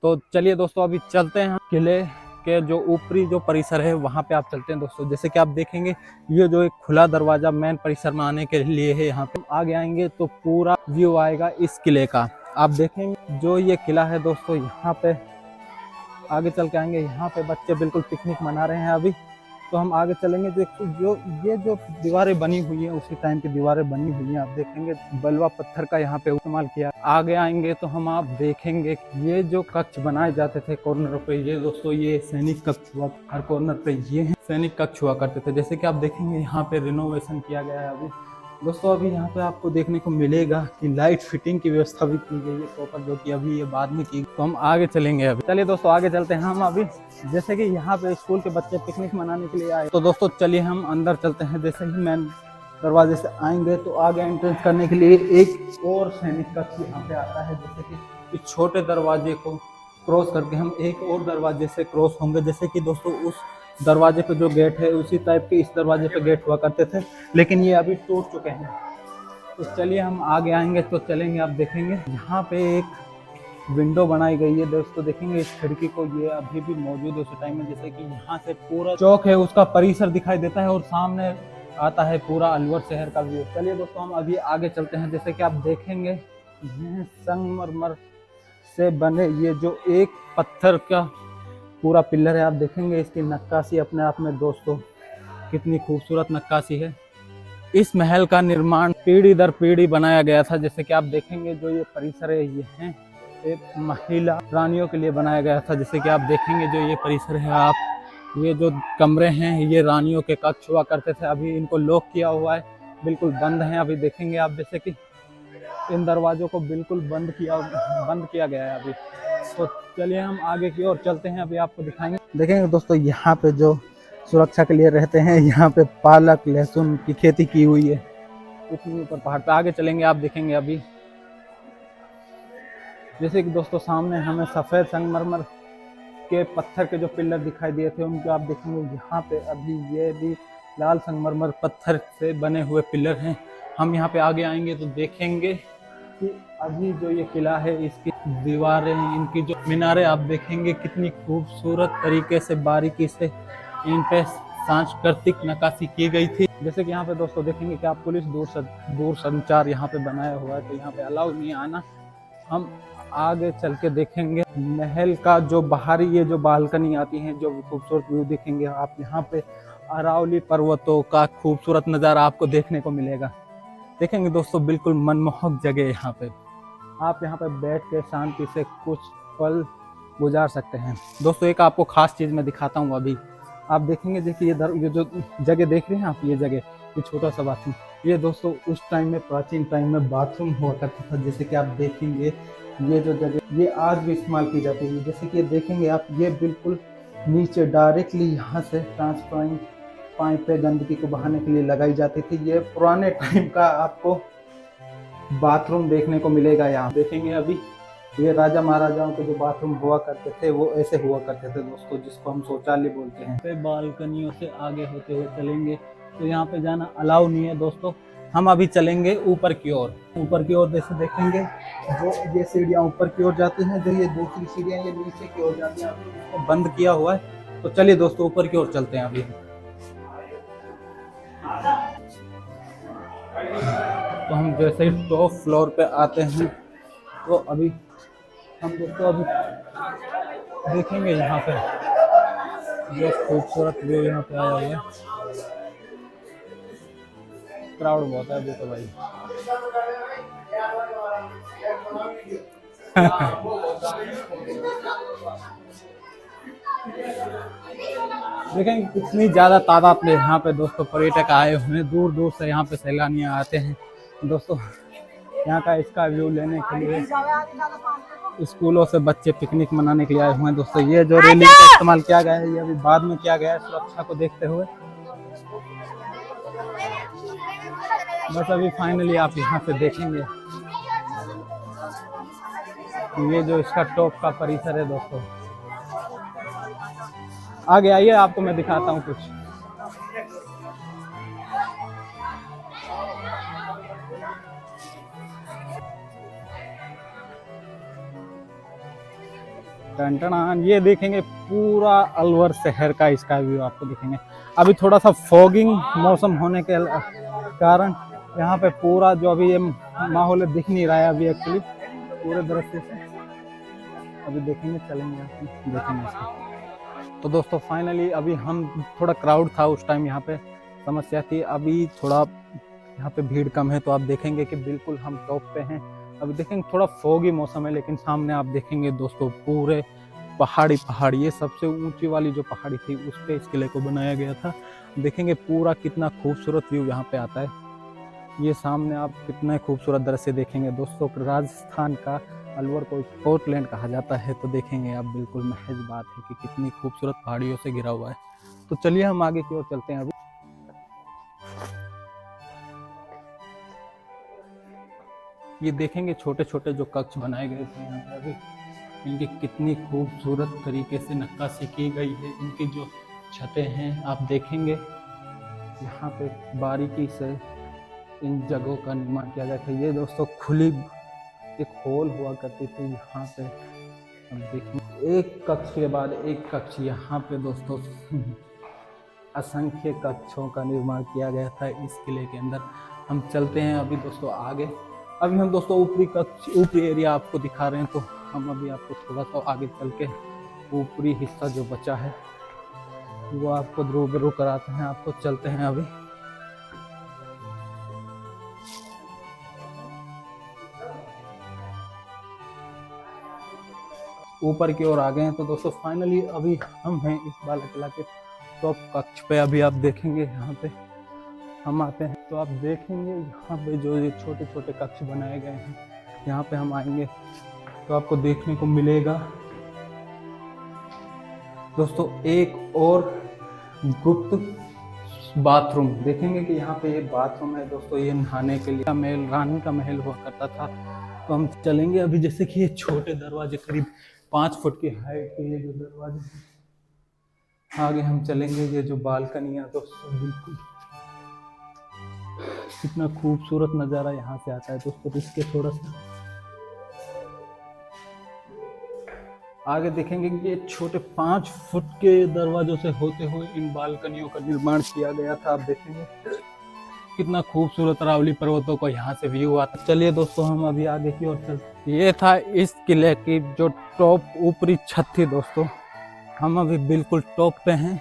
तो चलिए दोस्तों अभी चलते हैं किले के जो ऊपरी जो परिसर है वहाँ पे आप चलते हैं दोस्तों। जैसे कि आप देखेंगे ये जो एक खुला दरवाजा मेन परिसर में आने के लिए है, यहाँ पे आगे आएंगे तो पूरा व्यू आएगा इस किले का। आप देखेंगे जो ये किला है दोस्तों, यहाँ पे आगे चल के आएंगे, यहाँ पे बच्चे बिल्कुल पिकनिक मना रहे हैं अभी। तो हम आगे चलेंगे, जो ये जो दीवारें बनी हुई हैं उसी टाइम की दीवारें बनी हुई हैं। आप देखेंगे बलुआ पत्थर का यहाँ पे इस्तेमाल किया। आगे आएंगे तो हम आप देखेंगे ये जो कक्ष बनाए जाते थे कॉर्नर पे, ये दोस्तों ये सैनिक कक्ष हुआ। हर कॉर्नर पे ये है सैनिक कक्ष हुआ करते थे। जैसे कि आप देखेंगे यहाँ पे रिनोवेशन किया गया है अभी दोस्तों। अभी यहाँ पे आपको देखने को मिलेगा कि लाइट फिटिंग की व्यवस्था भी की गई है प्रॉपर, जो कि अभी ये बाद में की। तो हम आगे चलेंगे अभी। चलिए दोस्तों आगे चलते हैं हम अभी। जैसे कि यहाँ पे स्कूल के बच्चे पिकनिक मनाने के लिए आए, तो दोस्तों चलिए हम अंदर चलते हैं। जैसे ही मेन दरवाजे से आएंगे तो आगे एंट्रेंस करने के लिए एक और सैनिक कक्ष यहाँ पे आता है। जैसे कि इस छोटे दरवाजे को क्रॉस करके हम एक और दरवाजे से क्रॉस होंगे। जैसे कि दोस्तों उस दरवाजे पे जो गेट है उसी टाइप के इस दरवाजे पे गेट हुआ करते थे, लेकिन ये अभी टूट चुके हैं। तो चलिए हम आगे आएंगे तो चलेंगे। आप देखेंगे यहाँ पे एक विंडो बनाई गई है दोस्तों। देखेंगे इस खिड़की को, ये अभी भी मौजूद है उस टाइम में। जैसे कि यहाँ से पूरा चौक है उसका परिसर दिखाई देता है और सामने आता है पूरा अलवर शहर का व्यू। चलिए दोस्तों हम अभी आगे चलते हैं। जैसे कि आप देखेंगे ये संगमरमर से बने ये जो एक पत्थर का पूरा पिलर है। आप देखेंगे इसकी नक्काशी अपने आप में दोस्तों कितनी खूबसूरत नक्काशी है। इस महल का निर्माण पीढ़ी दर पीढ़ी बनाया गया था। जैसे कि आप देखेंगे जो ये परिसर है ये है एक महिला रानियों के लिए बनाया गया था। जैसे कि आप देखेंगे जो ये परिसर है, आप ये जो कमरे हैं ये रानियों के कक्ष हुआ करते थे। अभी इनको लॉक किया हुआ है, बिल्कुल बंद हैं। अभी देखेंगे आप जैसे कि इन दरवाजों को बिल्कुल बंद किया गया है अभी। तो चलिए हम आगे की ओर चलते हैं, अभी आपको दिखाएंगे। देखेंगे दोस्तों यहाँ पे जो सुरक्षा के लिए रहते हैं, यहाँ पे पालक लहसुन की खेती की हुई है इतनी ऊपर पहाड़ पे। आगे चलेंगे आप देखेंगे अभी। जैसे कि दोस्तों सामने हमें सफ़ेद संगमरमर के पत्थर के जो पिलर दिखाई दिए थे उनको आप देखेंगे यहाँ पे अभी ये भी लाल संगमरमर पत्थर से बने हुए पिलर हैं। हम यहाँ पे आगे आएंगे तो देखेंगे कि अभी जो ये किला है इसकी दीवारें, इनकी जो मीनारें आप देखेंगे कितनी खूबसूरत तरीके से बारीकी से इन पे सांस्कृतिक नक्काशी की गई थी। जैसे कि यहाँ पे दोस्तों देखेंगे कि आप पुलिस दूर संचार यहाँ पे बनाया हुआ है, तो यहाँ पे अलाउ नहीं आना। हम आगे चल के देखेंगे महल का जो बाहरी ये जो बालकनी आती है, जो खूबसूरत व्यू दिखेंगे आप यहाँ पे। अरावली पर्वतों का खूबसूरत नज़ारा आपको देखने को मिलेगा। देखेंगे दोस्तों बिल्कुल मनमोहक जगह यहाँ पे। आप यहाँ पे बैठ के शांति से कुछ पल गुजार सकते हैं। दोस्तों एक आपको खास चीज़ मैं दिखाता हूँ अभी। आप देखेंगे देखिए ये जो जगह देख रहे हैं आप, ये जगह ये छोटा सा बाथरूम, ये दोस्तों उस टाइम में प्राचीन टाइम में बाथरूम हुआ करता था। जैसे कि आप देखेंगे ये जो जगह ये आज भी इस्तेमाल की जाती है। जैसे कि देखेंगे आप ये बिल्कुल नीचे डायरेक्टली यहाँ से ट्रांसपेरेंट पाइप पे गंदगी को बहाने के लिए लगाई जाती थी। ये पुराने टाइम का आपको बाथरूम देखने को मिलेगा। यहाँ देखेंगे अभी ये राजा महाराजाओं के जो बाथरूम हुआ करते थे वो ऐसे हुआ करते थे दोस्तों, जिसको हम शौचालय बोलते हैं। पे बालकनियों से आगे होते हुए चलेंगे तो यहाँ पे जाना अलाउ नहीं है दोस्तों। हम अभी चलेंगे ऊपर की ओर। ऊपर की ओर जैसे देखेंगे जो ये सीढ़ियाँ ऊपर की ओर जाती हैं, जो ये दूसरी सीढ़ियाँ ये नीचे की ओर जाती हैं। अभी इसको बंद किया हुआ है। तो चलिए दोस्तों ऊपर की ओर चलते हैं अभी। तो हम जैसे ही टॉप फ्लोर पे आते हैं तो अभी हम दोस्तों अभी देखेंगे यहाँ पे जो खूबसूरत व्यू यहाँ पे आया हुआ है। क्राउड बहुत है अभी तो भाई। देखेंगे कितनी ज़्यादा तादाद में यहाँ पे दोस्तों पर्यटक आए हुए हैं। दूर दूर से यहाँ पे सैलानियाँ आते हैं दोस्तों यहाँ का इसका व्यू लेने के लिए। स्कूलों से बच्चे पिकनिक मनाने के लिए आए हुए हैं दोस्तों। ये जो रेलिंग का इस्तेमाल किया गया है ये अभी बाद में किया गया है सुरक्षा को देखते हुए। बस अभी फाइनली आप यहाँ से देखेंगे ये जो इसका टॉप का परिसर है दोस्तों। आगे आइए आपको मैं दिखाता हूँ कुछ। टन ये देखेंगे पूरा अलवर शहर का स्काई व्यू आपको दिखेंगे। अभी थोड़ा सा फॉगिंग मौसम होने के कारण यहाँ पे पूरा जो अभी ये माहौल है दिख नहीं रहा है अभी एक्चुअली पूरे दृश्य से। अभी देखेंगे, चलेंगे देखेंगे इसको। तो दोस्तों फाइनली अभी हम थोड़ा क्राउड था उस टाइम, यहाँ पे समस्या थी। अभी थोड़ा यहाँ पे भीड़ कम है, तो आप देखेंगे कि बिल्कुल हम टॉप पे हैं। अभी देखेंगे थोड़ा फॉगी मौसम है, लेकिन सामने आप देखेंगे दोस्तों पूरे पहाड़ी ये सबसे ऊंची वाली जो पहाड़ी थी उस पे इस किले को बनाया गया था। देखेंगे पूरा कितना खूबसूरत व्यू यहाँ पे आता है। ये सामने आप कितना खूबसूरत दृश्य देखेंगे दोस्तों। राजस्थान का अलवर को स्कॉटलैंड कहा जाता है, तो देखेंगे आप बिल्कुल महज बात है कि कितनी खूबसूरत पहाड़ियों से घिरा हुआ है। तो चलिए हम आगे की ओर चलते हैं। अभी ये देखेंगे छोटे छोटे जो कक्ष बनाए गए थे यहाँ पे, अभी इनकी कितनी खूबसूरत तरीके से नक्काशी की गई है। इनकी जो छतें हैं आप देखेंगे, यहाँ पे बारीकी से इन जगहों का निर्माण किया गया था। ये दोस्तों खुली एक हॉल हुआ करती थी यहाँ पे। अब देखिए एक कक्ष के बाद एक कक्ष यहाँ पे दोस्तों असंख्य कक्षों का निर्माण किया गया था इस किले के अंदर। हम चलते हैं अभी दोस्तों आगे। अभी हम दोस्तों ऊपरी एरिया आपको दिखा रहे हैं, तो हम अभी आपको थोड़ा सा आगे चल के ऊपरी हिस्सा जो बचा है वो आपको रूबरू कराते हैं। आपको चलते हैं अभी। ऊपर की ओर आ गए हैं, तो दोस्तों फाइनली अभी हम हैं इस बाला किला के टॉप कक्ष पे। अभी आप देखेंगे यहाँ पे हम आते हैं, तो आप देखेंगे यहाँ पे जो ये छोटे छोटे कक्ष बनाए गए हैं, यहाँ पे हम आएंगे तो आपको देखने को मिलेगा दोस्तों एक और गुप्त बाथरूम। देखेंगे कि यहाँ पे ये बाथरूम है दोस्तों, ये नहाने के लिए महल, रानी का महल हुआ करता था। तो हम चलेंगे अभी। जैसे कि ये छोटे दरवाजे करीब 5 फुट की हाइट के ये जो दरवाजे हैं, आगे हम चलेंगे। ये जो बालकनियाँ दोस्तों बिल्कुल कितना खूबसूरत नज़ारा यहाँ से आता है दोस्तों। इसके थोड़ा सा आगे देखेंगे कि ये छोटे 5 फुट के दरवाजों से होते हुए इन बालकनियों का निर्माण किया गया था। आप देखेंगे कितना खूबसूरत अरावली पर्वतों को यहाँ से व्यू आता। चलिए दोस्तों हम अभी आगे की ओर चलते। ये था इस किले की जो टॉप ऊपरी छत थी दोस्तों। हम अभी बिल्कुल टॉप पे हैं।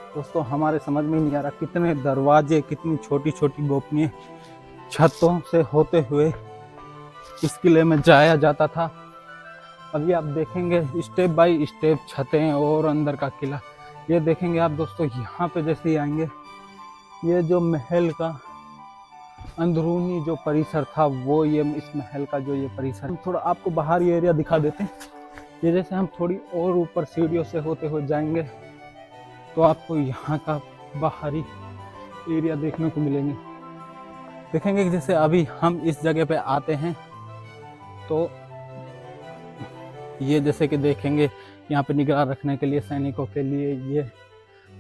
दोस्तों हमारे समझ में नहीं आ रहा कितने दरवाजे, कितनी छोटी छोटी गोपनीय छतों से होते हुए इस किले में जाया जाता था। अभी आप देखेंगे स्टेप बाय स्टेप छतें और अंदर का किला। ये देखेंगे आप दोस्तों, यहाँ पे जैसे ही आएंगे ये जो महल का अंदरूनी जो परिसर था वो ये इस महल का जो ये परिसर। हम थोड़ा आपको बाहरी एरिया दिखा देते हैं। ये जैसे हम थोड़ी और ऊपर सीढ़ियों से होते हुए जाएंगे तो आपको यहाँ का बाहरी एरिया देखने को मिलेंगे। देखेंगे कि जैसे अभी हम इस जगह पे आते हैं तो ये जैसे कि देखेंगे यहाँ पे निगरान रखने के लिए सैनिकों के लिए ये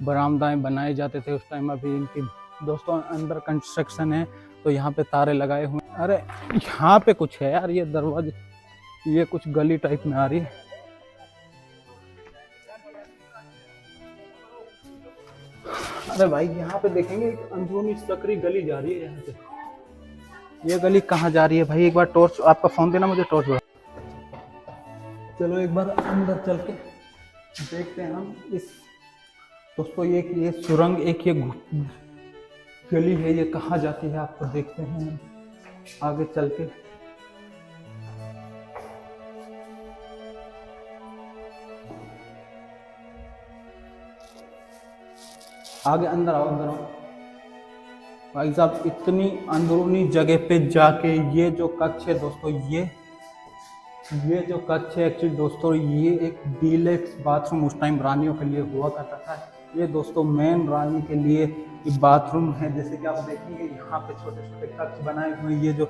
बरामदाएं बनाए जाते थे उस टाइम। अभी इनकी दोस्तों अंदर कंस्ट्रक्शन है, तो यहाँ पे तारे लगाए हुए। अरे यहाँ पे कुछ है यार, ये दरवाजे, ये कुछ गली टाइप में आ रही है। अरे भाई यहाँ पे देखेंगे एक अंदरूनी सकरी गली जा रही है यहाँ से। ये गली कहाँ जा रही है भाई? एक बार टॉर्च, आपका फोन देना मुझे टॉर्च। चलो एक बार अंदर चल के देखते हैं हम इस दोस्तों। ये सुरंग, एक ये गली है, ये कहाँ जाती है आपको देखते हैं आगे चल के। आगे अंदर आओ, अंदर आओ भाई साहब। इतनी अंदरूनी जगह पे जाके ये जो कक्ष है दोस्तों, ये जो कक्ष है एक्चुअली दोस्तों, ये एक डीलक्स बाथरूम उस टाइम रानियों के लिए हुआ करता था। ये दोस्तों मेन रानी के लिए ये बाथरूम है। जैसे कि आप देखेंगे यहाँ पे छोटे छोटे कक्ष बनाए हुए। ये जो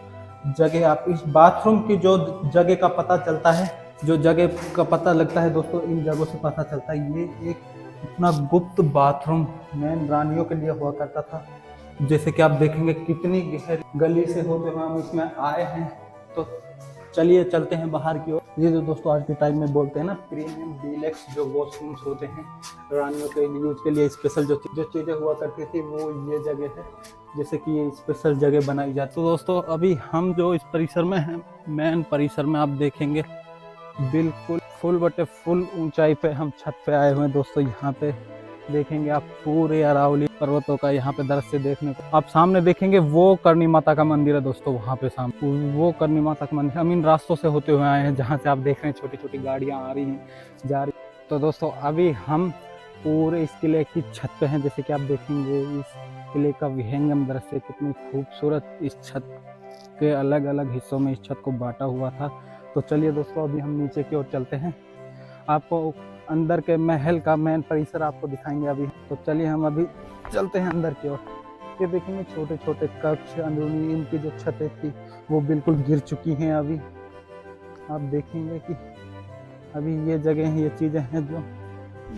जगह, आप इस बाथरूम की जो जगह का पता चलता है जो जगह का पता लगता है दोस्तों, इन जगहों से पता चलता है। ये एक अपना गुप्त बाथरूम मैन रानियों के लिए हुआ करता था। जैसे कि आप देखेंगे कितनी गहरी गली से होते हुए हम इसमें आए हैं। तो चलिए चलते हैं बाहर की ओर। ये जो दोस्तों आज के टाइम में बोलते हैं ना, प्रीमियम डीलक्स जो वॉशरूम्स होते हैं रानियों के यूज के लिए स्पेशल जो चीज़ें हुआ करती थी, वो ये जगह है। जैसे कि ये स्पेशल जगह बनाई जाती है। तो दोस्तों अभी हम जो इस परिसर में हैं, मेन परिसर में आप देखेंगे बिल्कुल फुल ऊंचाई पे हम छत पे आए हुए हैं दोस्तों। यहाँ पे देखेंगे आप पूरे अरावली पर्वतों का यहाँ पे दृश्य देखने को। आप सामने देखेंगे वो करनी माता का मंदिर है दोस्तों। वहाँ पे सामने वो करनी माता का मंदिर। हम इन रास्तों से होते हुए आए हैं जहाँ से आप देख रहे हैं छोटी छोटी गाड़ियाँ आ रही हैं जा रही। तो दोस्तों अभी हम पूरे इस किले की छत पे हैं। जैसे कि आप देखेंगे इस किले का विहंगम दृश्य कितनी खूबसूरत। इस छत के अलग अलग हिस्सों में इस छत को बांटा हुआ था। तो चलिए दोस्तों अभी हम नीचे की ओर चलते हैं, आपको अंदर के महल का मेन परिसर आपको दिखाएंगे अभी। तो चलिए हम अभी चलते हैं अंदर की ओर। ये देखेंगे छोटे छोटे कक्ष अंदरूनी, इनकी जो छतें थी वो बिल्कुल गिर चुकी हैं। अभी आप देखेंगे कि अभी ये जगह ये चीज़ें हैं जो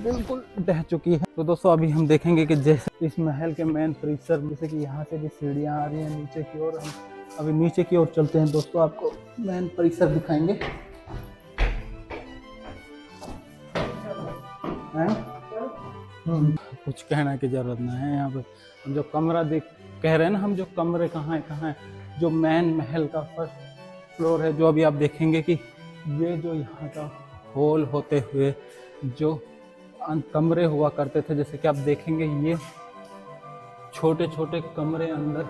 बिल्कुल ढह चुकी है। तो दोस्तों अभी हम देखेंगे कि जैसे इस महल के मेन परिसर, जैसे कि यहाँ से भी सीढ़ियाँ आ रही हैं नीचे की ओर। हम अभी नीचे की ओर चलते हैं दोस्तों, आपको मेन परिसर दिखाएंगे। कुछ कहने की जरूरत नहीं है। यहाँ पे हम जो कमरा देख कह रहे हैं ना, हम जो कमरे कहाँ है, जो मेन महल का फर्स्ट फ्लोर है, जो अभी आप देखेंगे कि ये जो यहाँ का हॉल होते हुए जो कमरे हुआ करते थे, जैसे कि आप देखेंगे ये छोटे छोटे कमरे अंदर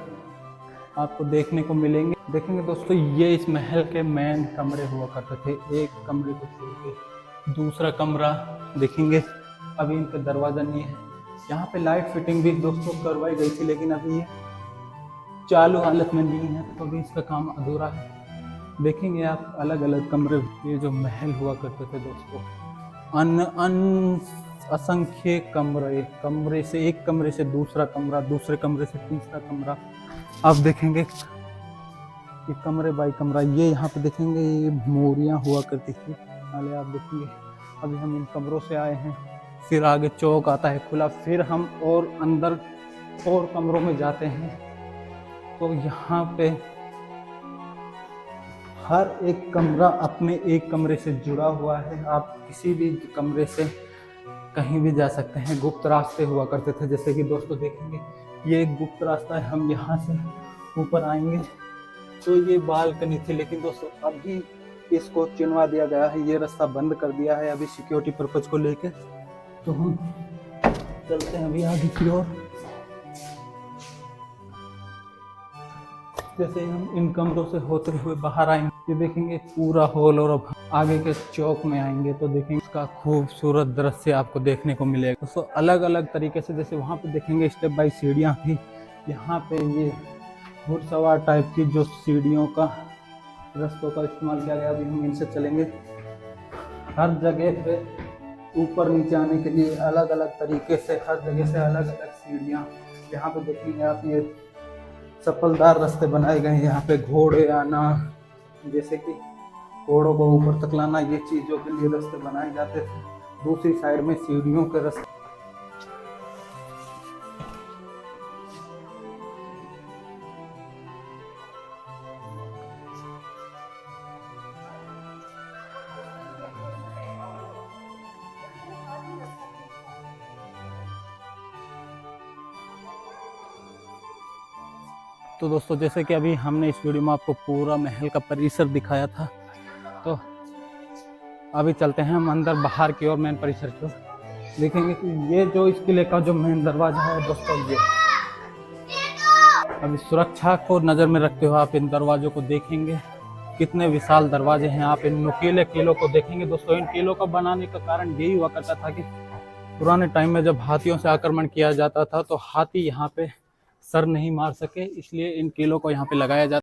आपको देखने को मिलेंगे। देखेंगे दोस्तों ये इस महल के मेन कमरे हुआ करते थे। एक कमरे को छोड़ के दूसरा कमरा देखेंगे, अभी इनका दरवाज़ा नहीं है। यहाँ पे लाइट फिटिंग भी दोस्तों करवाई गई थी, लेकिन अभी ये चालू हालत में नहीं है, तो अभी इसका काम अधूरा है। देखेंगे आप अलग अलग कमरे, ये जो महल हुआ करते थे दोस्तों, असंख्य कमरे से एक कमरे से दूसरा कमरा, दूसरे कमरे से तीसरा कमरा। आप देखेंगे कि कमरे बाई कमरा। ये यहाँ पे देखेंगे ये मोरियाँ हुआ करती थी नाले, आप देखेंगे। अभी हम इन कमरों से आए हैं, फिर आगे चौक आता है खुला, फिर हम और अंदर और कमरों में जाते हैं। तो यहाँ पे हर एक कमरा अपने एक कमरे से जुड़ा हुआ है। आप किसी भी कमरे से कहीं भी जा सकते हैं। गुप्त रास्ते हुआ करते थे, जैसे कि दोस्तों देखेंगे ये एक गुप्त रास्ता है। हम यहाँ से ऊपर आएंगे तो ये बालकनी थी, लेकिन दोस्तों अभी इसको चिनवा दिया गया है, ये रास्ता बंद कर दिया है अभी सिक्योरिटी पर्पज को लेके। तो हम चलते हैं अभी आगे की ओर। जैसे हम इन कमरों से होते हुए बाहर आएंगे, ये देखेंगे पूरा हॉल, और अब आगे के चौक में आएंगे तो देखेंगे इसका खूबसूरत दृश्य आपको देखने को मिलेगा दोस्तों। अलग अलग तरीके से, जैसे वहाँ पे देखेंगे स्टेप बाय सीढ़ियाँ थी, यहाँ पे ये घुड़सवार टाइप की जो सीढ़ियों का रास्तों का इस्तेमाल किया गया। अभी हम इनसे चलेंगे। हर जगह पे ऊपर नीचे आने के लिए अलग अलग तरीके से, हर जगह से अलग अलग सीढ़ियाँ। यहाँ पे देखेंगे आप ये सफलदार रास्ते बनाए गए हैं। यहाँ पे घोड़े आना, जैसे कि घोड़ों को ऊपर तक लाना, ये चीज़ों के लिए रास्ते बनाए जाते थे। दूसरी साइड में सीढ़ियों के रास्ते। तो दोस्तों जैसे कि अभी हमने इस वीडियो में आपको पूरा महल का परिसर दिखाया था, तो अभी चलते हैं हम अंदर बाहर की ओर मेन परिसर की ओर। देखेंगे कि ये जो इस किले का जो मेन दरवाजा है दोस्तों, ये अभी सुरक्षा को नज़र में रखते हुए आप इन दरवाजों को देखेंगे, कितने विशाल दरवाजे हैं। आप इन नुकीले किलों को देखेंगे दोस्तों। इन किलों को बनाने का कारण यही हुआ करता था कि पुराने टाइम में जब हाथियों से आक्रमण किया जाता था तो हाथी यहाँ पे सर नहीं मार सके, इसलिए इन किलों को यहाँ पे लगाया जाता।